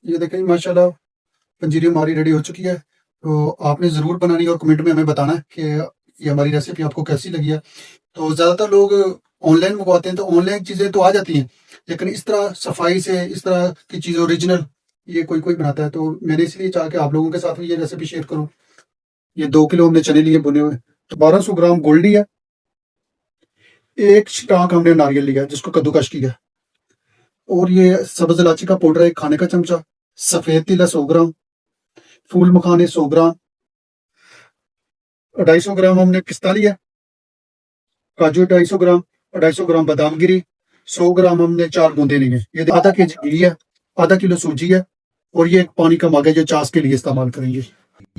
یہ دیکھیں माशाल्लाह पंजीरी हमारी रेडी हो चुकी है। तो आपने ज़रूर बनानी है और कमेंट में हमें बताना है कि ये हमारी रेसिपी आपको कैसी लगी है। तो ज़्यादातर लोग ऑनलाइन मंगवाते हैं, तो ऑनलाइन चीज़ें तो आ जाती हैं, लेकिन इस तरह सफाई से इस तरह की चीज़ ओरिजिनल ये कोई कोई बनाता है। तो मैंने इसलिए चाहा कि आप लोगों के साथ भी ये रेसिपी शेयर करूँ। ये 2 किलो हमने चने लिए भुने हुए, तो 1200 ग्राम गोल्डी है, एक स्टाक हमने नारियल लिया जिसको कद्दूकश किया, और ये सब्ज इलायची का पाउडर 1 खाने का चमचा, सफ़ेद तिल 100 ग्राम, फूल मखाने 100 ग्राम, 250 ग्राम हमने पिस्ता लिया, काजू 250 ग्राम, 250 ग्राम बादाम गिरी, 100 ग्राम हमने 4 बूंदे लिए। ये आधा केजी घी है, आधा किलो सूजी है, और ये एक पानी का मग है जो चास के लिए इस्तेमाल करेंगे।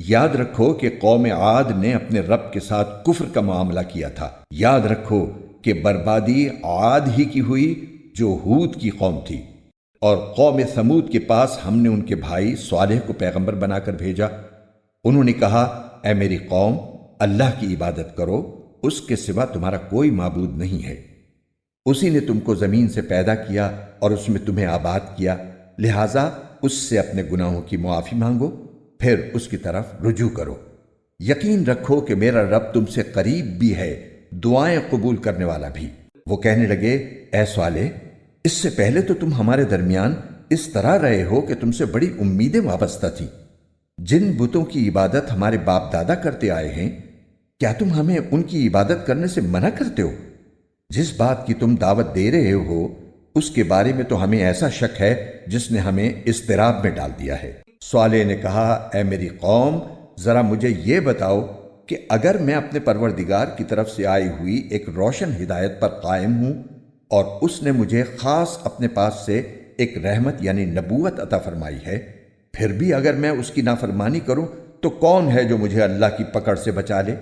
याद रखो कि कौम आद ने अपने रब के साथ कुफ्र का मामला किया था। याद रखो कि बर्बादी आद ही की हुई जो हूद की कौम थी, और कौम समूद के पास हमने उनके भाई स्वालेह को पैगंबर बनाकर भेजा। उन्होंने कहा, ऐ मेरी कौम, अल्लाह की इबादत करो, उसके सिवा तुम्हारा कोई माबूद नहीं है। उसी ने तुमको ज़मीन से पैदा किया और उसमें तुम्हें आबाद किया, लिहाजा उससे अपने गुनाहों की मुआफ़ी मांगो, फिर उसकी तरफ रुजू करो। यकीन रखो कि मेरा रब तुमसे करीब भी है, दुआएं कबूल करने वाला भी। वो कहने लगे, ऐ स्वाले, इससे पहले तो तुम हमारे दरमियान इस तरह रहे हो कि तुमसे बड़ी उम्मीदें वाबस्ता थीं। जिन बुतों की इबादत हमारे बाप दादा करते आए हैं, क्या तुम हमें उनकी इबादत करने से मना करते हो? जिस बात की तुम दावत दे रहे हो उसके बारे में तो हमें ऐसा शक है जिसने हमें इस्तिराब में डाल दिया है। स्वाले ने कहा, ऐ मेरी कौम, जरा मुझे ये बताओ कि अगर मैं अपने परवरदिगार की तरफ से आई हुई एक रोशन हिदायत पर कायम हूं और उसने मुझे खास अपने पास से एक रहमत यानी नबूवत अता फरमाई है, फिर भी अगर मैं उसकी नाफरमानी करूं तो कौन है जो मुझे अल्लाह की पकड़ से बचा ले?